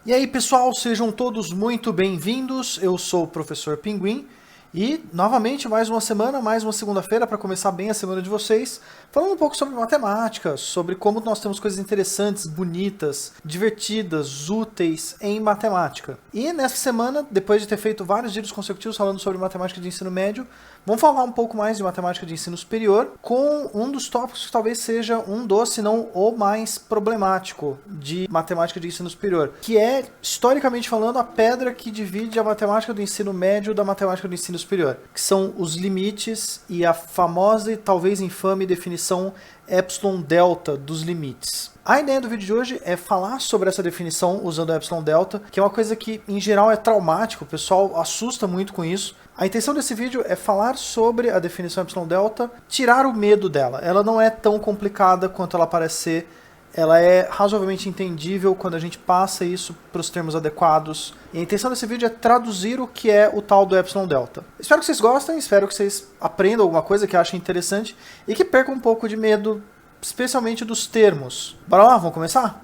E aí pessoal, sejam todos muito bem-vindos, eu sou o Professor Pinguim e novamente mais uma semana, mais uma segunda-feira para começar bem a semana de vocês, falando um pouco sobre matemática, sobre como nós temos coisas interessantes, bonitas, divertidas, úteis em matemática. E nessa semana, depois de ter feito vários vídeos consecutivos falando sobre matemática de ensino médio, vamos falar um pouco mais de matemática de ensino superior, com um dos tópicos que talvez seja um dos, se não o mais problemático de matemática de ensino superior, que é, historicamente falando, a pedra que divide a matemática do ensino médio da matemática do ensino superior, que são os limites e a famosa e talvez infame definição epsilon delta dos limites. A ideia do vídeo de hoje é falar sobre essa definição usando o epsilon delta, que é uma coisa que em geral é traumático, o pessoal assusta muito com isso. A intenção desse vídeo é falar sobre a definição epsilon delta, tirar o medo dela. Ela não é tão complicada quanto ela parece ser. Ela é razoavelmente entendível quando a gente passa isso para os termos adequados. E a intenção desse vídeo é traduzir o que é o tal do epsilon delta. Espero que vocês gostem, espero que vocês aprendam alguma coisa que achem interessante e que percam um pouco de medo, especialmente dos termos. Bora lá, vamos começar?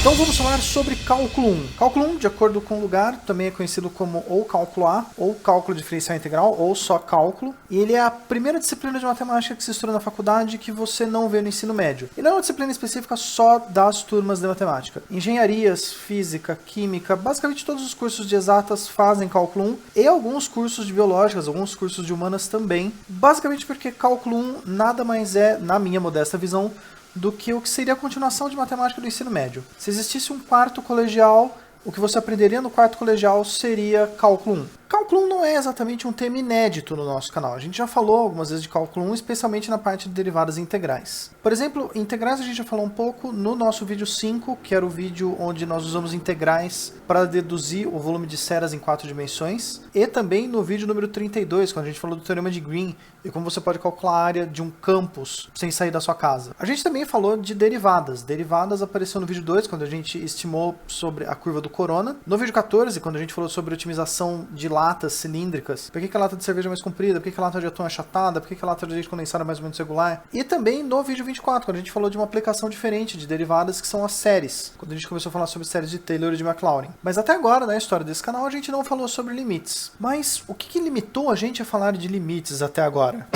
Então vamos falar sobre cálculo 1. Cálculo 1, de acordo com o lugar, também é conhecido como ou cálculo A, ou cálculo diferencial integral, ou só cálculo. E ele é a primeira disciplina de matemática que se estuda na faculdade que você não vê no ensino médio. E não é uma disciplina específica só das turmas de matemática. Engenharias, física, química, basicamente todos os cursos de exatas fazem cálculo 1, e alguns cursos de biológicas, alguns cursos de humanas também. Basicamente porque cálculo 1 nada mais é, na minha modesta visão, do que o que seria a continuação de matemática do ensino médio. Se existisse um quarto colegial, o que você aprenderia no quarto colegial seria cálculo 1. Cálculo 1 não é exatamente um tema inédito no nosso canal. A gente já falou algumas vezes de cálculo 1, especialmente na parte de derivadas integrais. Por exemplo, integrais a gente já falou um pouco no nosso vídeo 5, que era o vídeo onde nós usamos integrais para deduzir o volume de esferas em 4 dimensões. E também no vídeo número 32, quando a gente falou do teorema de Green e como você pode calcular a área de um campus sem sair da sua casa. A gente também falou de derivadas. Derivadas apareceu no vídeo 2, quando a gente estimou sobre a curva do Corona. No vídeo 14, quando a gente falou sobre otimização de latas cilíndricas. Por que a lata de cerveja é mais comprida? Por que a lata de atum é achatada? Por que a lata de leite condensado é mais ou menos regular? E também no vídeo 24, quando a gente falou de uma aplicação diferente de derivadas, que são as séries. Quando a gente começou a falar sobre séries de Taylor e de Maclaurin. Mas até agora, na história desse canal, a gente não falou sobre limites. Mas o que limitou a gente a falar de limites até agora?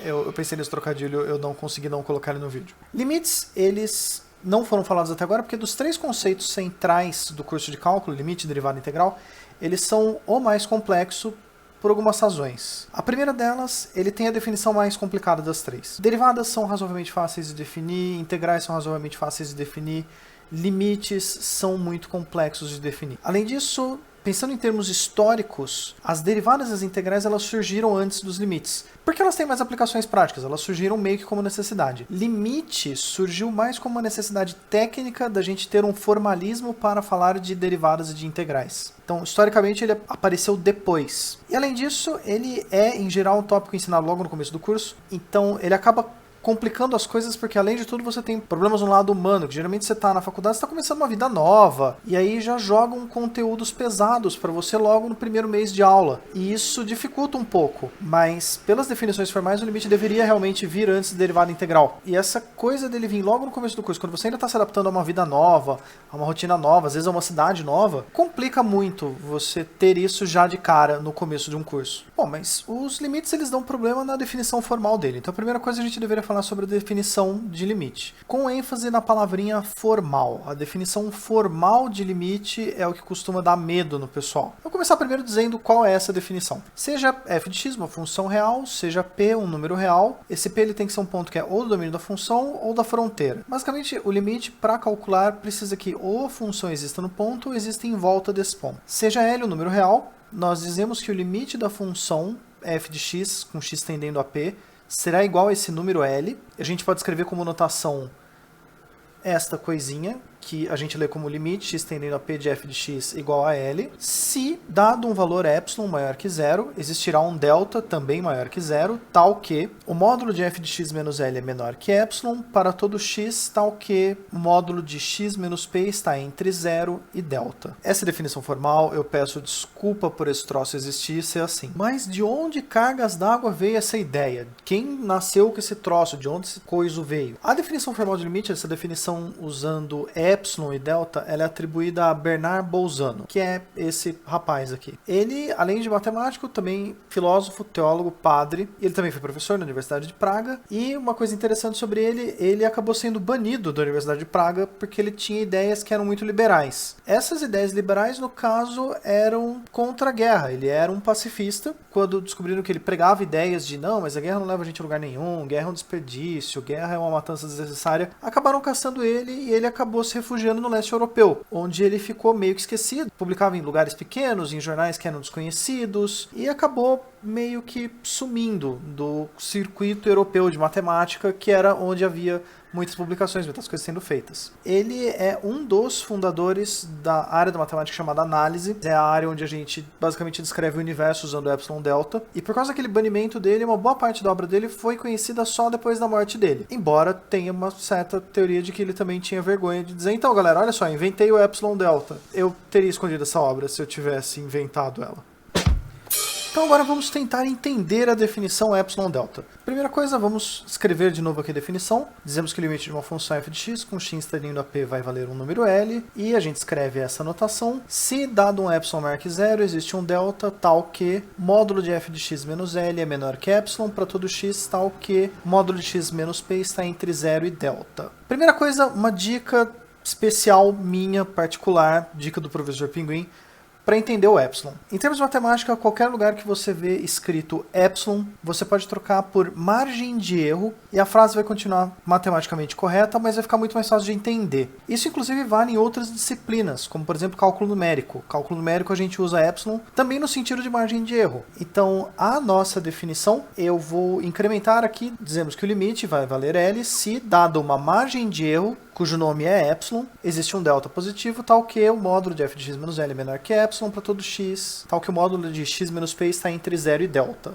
Eu pensei nesse trocadilho, eu não consegui não colocar ele no vídeo. Limites, eles não foram falados até agora, porque dos três conceitos centrais do curso de cálculo, limite, derivada e integral, eles são o mais complexo por algumas razões. A primeira delas, ele tem a definição mais complicada das três. Derivadas são razoavelmente fáceis de definir, integrais são razoavelmente fáceis de definir, limites são muito complexos de definir. Além disso, pensando em termos históricos, as derivadas e as integrais elas surgiram antes dos limites. Porque elas têm mais aplicações práticas, elas surgiram meio que como necessidade. Limite surgiu mais como uma necessidade técnica da gente ter um formalismo para falar de derivadas e de integrais. Então, historicamente, ele apareceu depois. E além disso, ele é, em geral, um tópico ensinado logo no começo do curso. Então, ele acaba complicando as coisas porque, além de tudo, você tem problemas no lado humano, que geralmente você está na faculdade, você está começando uma vida nova, e aí já jogam conteúdos pesados para você logo no primeiro mês de aula. E isso dificulta um pouco, mas pelas definições formais, o limite deveria realmente vir antes de derivada integral. E essa coisa dele vir logo no começo do curso, quando você ainda está se adaptando a uma vida nova, a uma rotina nova, às vezes a uma cidade nova, complica muito você ter isso já de cara no começo de um curso. Bom, mas os limites eles dão problema na definição formal dele. Então a primeira coisa a gente deveria falar sobre a definição de limite, com ênfase na palavrinha formal. A definição formal de limite é o que costuma dar medo no pessoal. Vou começar primeiro dizendo qual é essa definição. Seja f de x uma função real, seja p um número real, esse p ele tem que ser um ponto que é ou do domínio da função ou da fronteira. Basicamente, o limite para calcular precisa que ou a função exista no ponto ou exista em volta desse ponto. Seja L um número real, nós dizemos que o limite da função f de x, com x tendendo a p, será igual a esse número L. A gente pode escrever como notação esta coisinha, que a gente lê como limite x tendendo a p de f de x igual a L, se, dado um valor epsilon maior que zero, existirá um delta também maior que zero, tal que o módulo de f de x menos L é menor que epsilon para todo x, tal que o módulo de x menos p está entre zero e delta. Essa definição formal, eu peço desculpa por esse troço existir ser assim. Mas de onde cargas d'água veio essa ideia? Quem nasceu com esse troço? De onde esse coiso veio? A definição formal de limite, essa definição usando epsilon e delta, ela é atribuída a Bernard Bolzano, que é esse rapaz aqui. Ele, além de matemático, também filósofo, teólogo, padre. Ele também foi professor na Universidade de Praga. E uma coisa interessante sobre ele, ele acabou sendo banido da Universidade de Praga porque ele tinha ideias que eram muito liberais. Essas ideias liberais, no caso, eram contra a guerra. Ele era um pacifista. Quando descobriram que ele pregava ideias de não, mas a guerra não leva a gente a lugar nenhum, guerra é um desperdício, guerra é uma matança desnecessária, acabaram caçando ele e ele acabou se refugiando no leste europeu, onde ele ficou meio que esquecido. Publicava em lugares pequenos, em jornais que eram desconhecidos, e acabou meio que sumindo do circuito europeu de matemática, que era onde havia muitas publicações, muitas coisas sendo feitas. Ele é um dos fundadores da área da matemática chamada análise. É a área onde a gente basicamente descreve o universo usando o epsilon delta. E por causa daquele banimento dele, uma boa parte da obra dele foi conhecida só depois da morte dele. Embora tenha uma certa teoria de que ele também tinha vergonha de dizer, então galera, olha só, inventei o epsilon delta. Eu teria escondido essa obra se eu tivesse inventado ela. Então agora vamos tentar entender a definição epsilon delta. Primeira coisa, vamos escrever de novo aqui a definição. Dizemos que o limite de uma função f de x com x tendendo a p vai valer um número L. E a gente escreve essa notação. Se dado um epsilon maior que zero, existe um delta tal que módulo de f de x menos L é menor que epsilon para todo x, tal que módulo de x menos p está entre zero e delta. Primeira coisa, uma dica especial minha, particular, dica do professor Pinguim, para entender o epsilon. Em termos de matemática, qualquer lugar que você vê escrito epsilon, você pode trocar por margem de erro e a frase vai continuar matematicamente correta, mas vai ficar muito mais fácil de entender. Isso inclusive vale em outras disciplinas, como por exemplo cálculo numérico. Cálculo numérico a gente usa epsilon também no sentido de margem de erro. Então, a nossa definição, eu vou incrementar aqui, dizemos que o limite vai valer L se dado uma margem de erro, cujo nome é epsilon, existe um delta positivo, tal que o módulo de f de x menos L é menor que epsilon para todo x, tal que o módulo de x menos p está entre 0 e delta.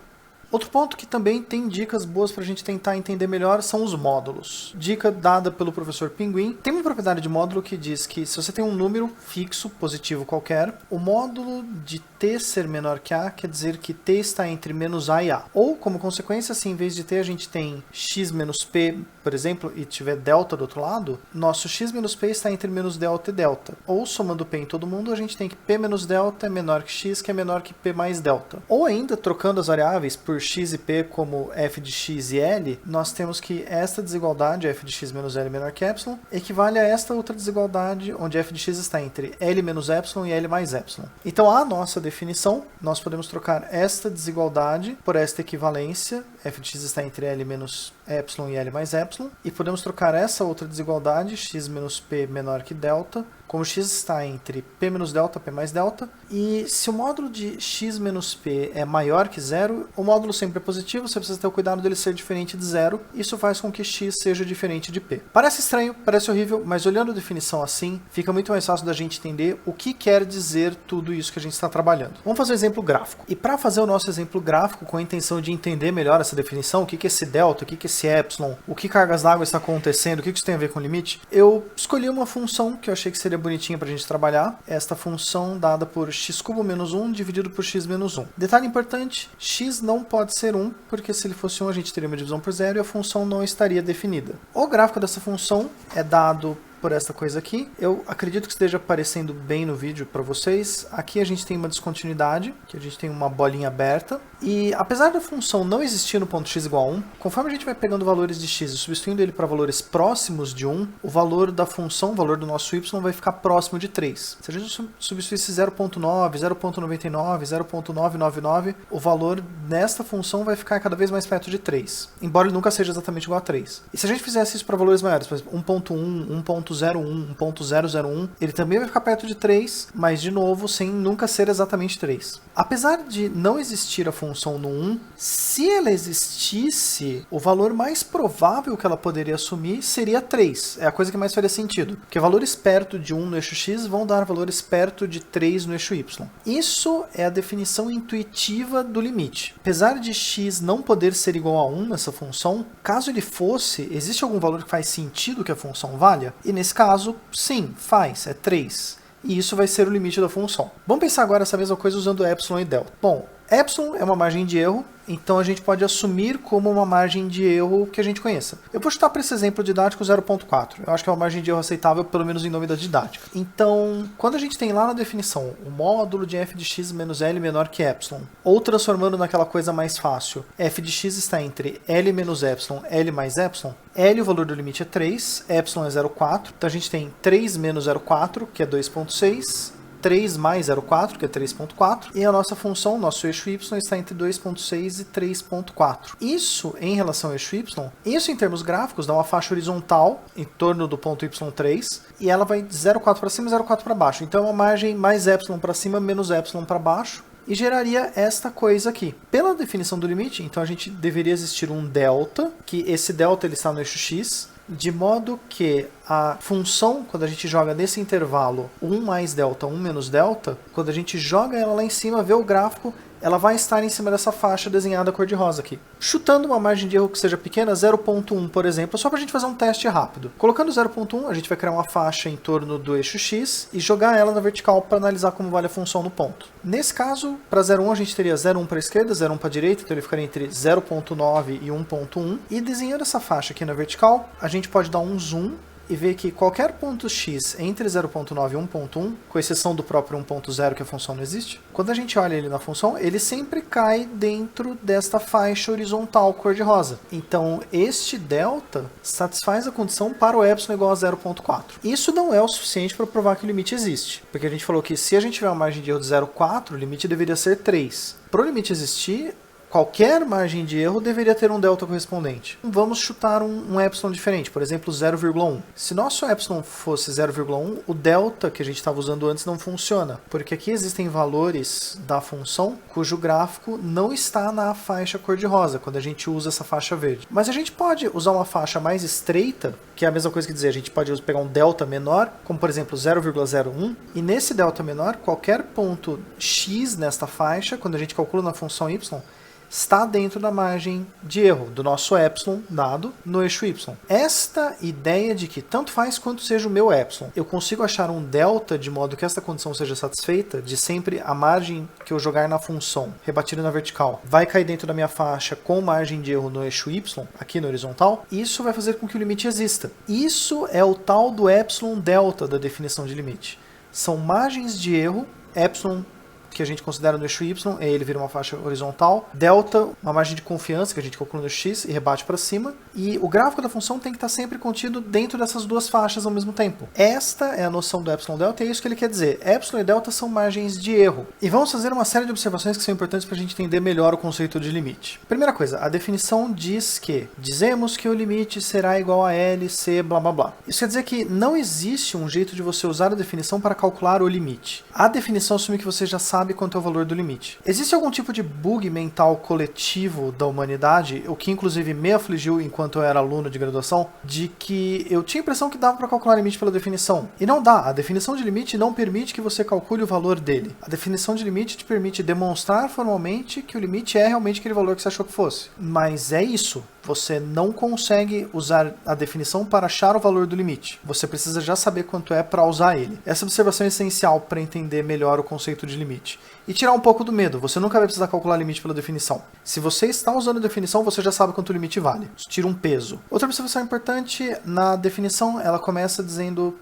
Outro ponto que também tem dicas boas para a gente tentar entender melhor são os módulos. Dica dada pelo professor Pinguim. Tem uma propriedade de módulo que diz que se você tem um número fixo, positivo qualquer, o módulo de t ser menor que a quer dizer que t está entre menos a e a. Ou, como consequência, se em vez de t a gente tem x menos p, por exemplo, e tiver delta do outro lado, nosso x menos p está entre menos delta e delta. Ou, somando p em todo mundo, a gente tem que p menos delta é menor que x, que é menor que p mais delta. Ou ainda, trocando as variáveis por x e p como f de x e L, nós temos que esta desigualdade, f de x menos L menor que epsilon, equivale a esta outra desigualdade, onde f de x está entre L menos epsilon e L mais epsilon. Então, a nossa definição, nós podemos trocar esta desigualdade por esta equivalência, f de x está entre L menos epsilon e L mais epsilon, e podemos trocar essa outra desigualdade, x menos p menor que delta, como x está entre p menos delta, p mais delta, e se o módulo de x menos p é maior que zero, o módulo sempre é positivo, você precisa ter o cuidado dele ser diferente de zero, isso faz com que x seja diferente de p. Parece estranho, parece horrível, mas olhando a definição assim, fica muito mais fácil da gente entender o que quer dizer tudo isso que a gente está trabalhando. Vamos fazer um exemplo gráfico. E para fazer o nosso exemplo gráfico, com a intenção de entender melhor essa definição, o que é esse delta, o que é esse epsilon, o que cargas d'água está acontecendo, o que isso tem a ver com limite, eu escolhi uma função que eu achei que seria bonitinha para a gente trabalhar, esta função dada por x cubo menos 1 dividido por x menos 1. Detalhe importante, x não pode ser 1, porque se ele fosse 1 a gente teria uma divisão por zero e a função não estaria definida. O gráfico dessa função é dado por esta coisa aqui. Eu acredito que esteja aparecendo bem no vídeo para vocês. Aqui a gente tem uma descontinuidade, que a gente tem uma bolinha aberta. E apesar da função não existir no ponto x igual a 1, conforme a gente vai pegando valores de x e substituindo ele para valores próximos de 1, o valor da função, o valor do nosso y, vai ficar próximo de 3. Se a gente substituísse 0.9, 0.99, 0.999, o valor nesta função vai ficar cada vez mais perto de 3, embora ele nunca seja exatamente igual a 3. E se a gente fizesse isso para valores maiores, por exemplo, 1.1, 1.01, 1.001, ele também vai ficar perto de 3, mas de novo, sem nunca ser exatamente 3. Apesar de não existir a função função no 1. Se ela existisse, o valor mais provável que ela poderia assumir seria 3. É a coisa que mais faria sentido. Porque valores perto de 1 no eixo x vão dar valores perto de 3 no eixo y. Isso é a definição intuitiva do limite. Apesar de x não poder ser igual a 1 nessa função, caso ele fosse, existe algum valor que faz sentido que a função valha? E nesse caso, sim, faz, é 3. E isso vai ser o limite da função. Vamos pensar agora essa mesma coisa usando epsilon e delta. Bom, epsilon é uma margem de erro, então a gente pode assumir como uma margem de erro que a gente conheça. Eu vou chutar para esse exemplo didático 0.4. Eu acho que é uma margem de erro aceitável, pelo menos em nome da didática. Então, quando a gente tem lá na definição o módulo de f de x menos L menor que epsilon, ou transformando naquela coisa mais fácil, f de x está entre L menos epsilon, L mais epsilon, L o valor do limite é 3, epsilon é 0,4, então a gente tem 3 menos 0,4, que é 2,6, 3 mais 0,4, que é 3,4, e a nossa função, nosso eixo y, está entre 2,6 e 3,4. Isso, em relação ao eixo y, isso em termos gráficos, dá uma faixa horizontal em torno do ponto y3, e ela vai de 0,4 para cima e 0,4 para baixo. Então é uma margem mais epsilon para cima, menos epsilon para baixo, e geraria esta coisa aqui. Pela definição do limite, então a gente deveria existir um delta, que esse delta ele está no eixo x, de modo que a função, quando a gente joga nesse intervalo 1 mais delta, 1 menos delta, quando a gente joga ela lá em cima, vê o gráfico, ela vai estar em cima dessa faixa desenhada cor-de-rosa aqui. Chutando uma margem de erro que seja pequena, 0,1, por exemplo, só para a gente fazer um teste rápido. Colocando 0,1, a gente vai criar uma faixa em torno do eixo x e jogar ela na vertical para analisar como vale a função no ponto. Nesse caso, para 0,1 a gente teria 0,1 para a esquerda, 0,1 para a direita, então ele ficaria entre 0,9 e 1,1. E desenhando essa faixa aqui na vertical, a gente pode dar um zoom e ver que qualquer ponto x entre 0.9 e 1.1, com exceção do próprio 1.0 que a função não existe, quando a gente olha ele na função, ele sempre cai dentro desta faixa horizontal cor-de-rosa. Então este delta satisfaz a condição para o epsilon igual a 0.4. Isso não é o suficiente para provar que o limite existe, porque a gente falou que se a gente tiver uma margem de erro de 0.4, o limite deveria ser 3. Para o limite existir, qualquer margem de erro deveria ter um delta correspondente. Vamos chutar um epsilon diferente, por exemplo 0,1. Se nosso epsilon fosse 0,1, o delta que a gente estava usando antes não funciona, porque aqui existem valores da função cujo gráfico não está na faixa cor-de-rosa, quando a gente usa essa faixa verde. Mas a gente pode usar uma faixa mais estreita, que é a mesma coisa que dizer, a gente pode pegar um delta menor, como por exemplo 0,01, e nesse delta menor, qualquer ponto x nesta faixa, quando a gente calcula na função y, está dentro da margem de erro do nosso epsilon dado no eixo y. Esta ideia de que tanto faz quanto seja o meu epsilon, eu consigo achar um delta de modo que esta condição seja satisfeita, de sempre a margem que eu jogar na função, rebatida na vertical, vai cair dentro da minha faixa com margem de erro no eixo y, aqui no horizontal, isso vai fazer com que o limite exista. Isso é o tal do epsilon delta da definição de limite. São margens de erro, epsilon que a gente considera no eixo y, ele vira uma faixa horizontal, delta, uma margem de confiança que a gente calcula no x e rebate para cima, e o gráfico da função tem que estar sempre contido dentro dessas duas faixas ao mesmo tempo. Esta é a noção do epsilon delta e é isso que ele quer dizer. Epsilon e delta são margens de erro. E vamos fazer uma série de observações que são importantes para a gente entender melhor o conceito de limite. Primeira coisa, a definição diz que dizemos que o limite será igual a L, C, blá blá blá. Isso quer dizer que não existe um jeito de você usar a definição para calcular o limite. A definição assume que você já sabe quanto é o valor do limite. Existe algum tipo de bug mental coletivo da humanidade, o que inclusive me afligiu enquanto eu era aluno de graduação, de que eu tinha a impressão que dava para calcular limite pela definição. E não dá. A definição de limite não permite que você calcule o valor dele. A definição de limite te permite demonstrar formalmente que o limite é realmente aquele valor que você achou que fosse. Mas é isso. Você não consegue usar a definição para achar o valor do limite. Você precisa já saber quanto é para usar ele. Essa observação é essencial para entender melhor o conceito de limite. E tirar um pouco do medo. Você nunca vai precisar calcular limite pela definição. Se você está usando a definição, você já sabe quanto o limite vale. Isso tira um peso. Outra observação importante, na definição, ela começa dizendo: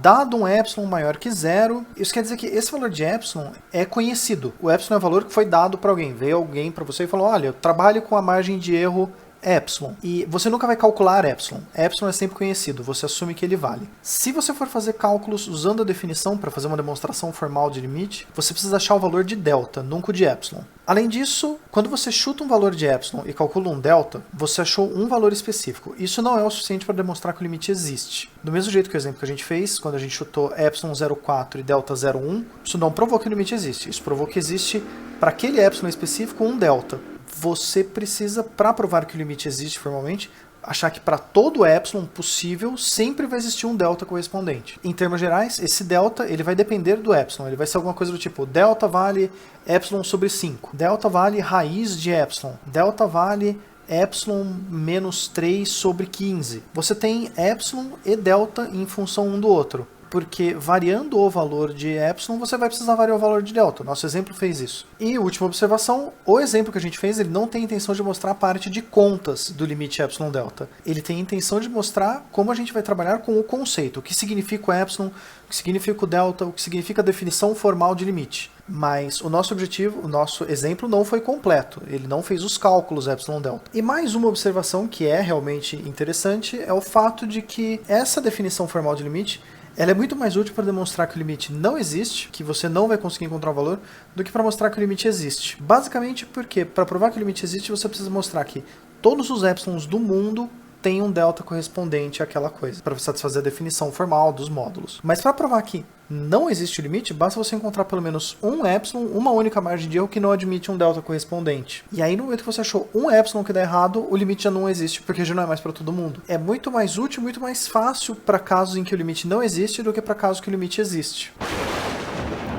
dado um epsilon maior que zero, isso quer dizer que esse valor de epsilon é conhecido. O epsilon é o valor que foi dado para alguém. Veio alguém para você e falou: olha, eu trabalho com a margem de erro epsilon. E você nunca vai calcular epsilon. Epsilon é sempre conhecido, você assume que ele vale. Se você for fazer cálculos usando a definição para fazer uma demonstração formal de limite, você precisa achar o valor de delta, nunca o de epsilon. Além disso, quando você chuta um valor de epsilon e calcula um delta, você achou um valor específico. Isso não é o suficiente para demonstrar que o limite existe. Do mesmo jeito que o exemplo que a gente fez, quando a gente chutou epsilon 0,4 e delta 0,1, isso não provou que o limite existe. Isso provou que existe, para aquele epsilon específico, um delta. Você precisa, para provar que o limite existe formalmente, achar que para todo epsilon possível sempre vai existir um delta correspondente. Em termos gerais, esse delta ele vai depender do epsilon. Ele vai ser alguma coisa do tipo delta vale epsilon sobre 5, delta vale raiz de epsilon, delta vale epsilon menos 3 sobre 15. Você tem epsilon e delta em função um do outro. Porque variando o valor de epsilon, você vai precisar variar o valor de delta. Nosso exemplo fez isso. E última observação, o exemplo que a gente fez, ele não tem a intenção de mostrar a parte de contas do limite epsilon delta. Ele tem a intenção de mostrar como a gente vai trabalhar com o conceito, o que significa o epsilon, o que significa o delta, o que significa a definição formal de limite. Mas o nosso objetivo, o nosso exemplo não foi completo, ele não fez os cálculos epsilon delta. E mais uma observação que é realmente interessante é o fato de que essa definição formal de limite ela é muito mais útil para demonstrar que o limite não existe, que você não vai conseguir encontrar o valor, do que para mostrar que o limite existe. Basicamente porque, para provar que o limite existe, você precisa mostrar que todos os epsilons do mundo têm um delta correspondente àquela coisa, para satisfazer a definição formal dos módulos. Mas para provar que não existe limite, basta você encontrar pelo menos um epsilon, uma única margem de erro que não admite um delta correspondente. E aí no momento que você achou um epsilon que dá errado, o limite já não existe, porque já não é mais para todo mundo. É muito mais útil, muito mais fácil para casos em que o limite não existe do que para casos que o limite existe.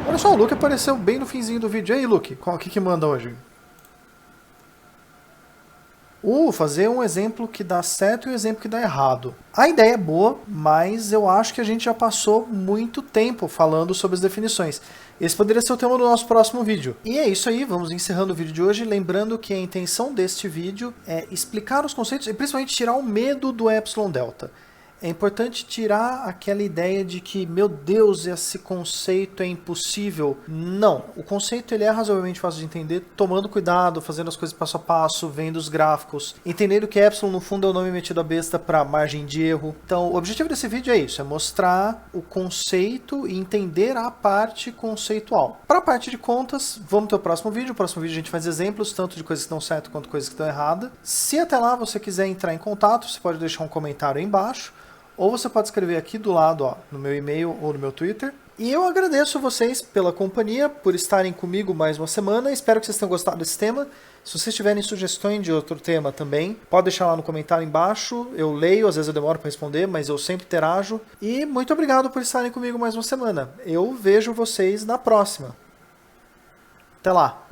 Olha só, o Luke apareceu bem no finzinho do vídeo. E aí, Luke, o que manda hoje? Fazer um exemplo que dá certo e um exemplo que dá errado. A ideia é boa, mas eu acho que a gente já passou muito tempo falando sobre as definições. Esse poderia ser o tema do nosso próximo vídeo. E é isso aí, vamos encerrando o vídeo de hoje. Lembrando que a intenção deste vídeo é explicar os conceitos e principalmente tirar o medo do epsilon delta. É importante tirar aquela ideia de que, meu Deus, esse conceito é impossível. Não, o conceito ele é razoavelmente fácil de entender, tomando cuidado, fazendo as coisas passo a passo, vendo os gráficos, entendendo que epsilon no fundo é o nome metido à besta para margem de erro. Então, o objetivo desse vídeo é isso, é mostrar o conceito e entender a parte conceitual. Para a parte de contas, vamos ter o próximo vídeo. No próximo vídeo a gente faz exemplos, tanto de coisas que estão certas quanto coisas que estão erradas. Se até lá você quiser entrar em contato, você pode deixar um comentário aí embaixo. Ou você pode escrever aqui do lado, ó, no meu e-mail ou no meu Twitter. E eu agradeço vocês pela companhia, por estarem comigo mais uma semana. Espero que vocês tenham gostado desse tema. Se vocês tiverem sugestões de outro tema também, pode deixar lá no comentário embaixo. Eu leio, às vezes eu demoro para responder, mas eu sempre interajo. E muito obrigado por estarem comigo mais uma semana. Eu vejo vocês na próxima. Até lá!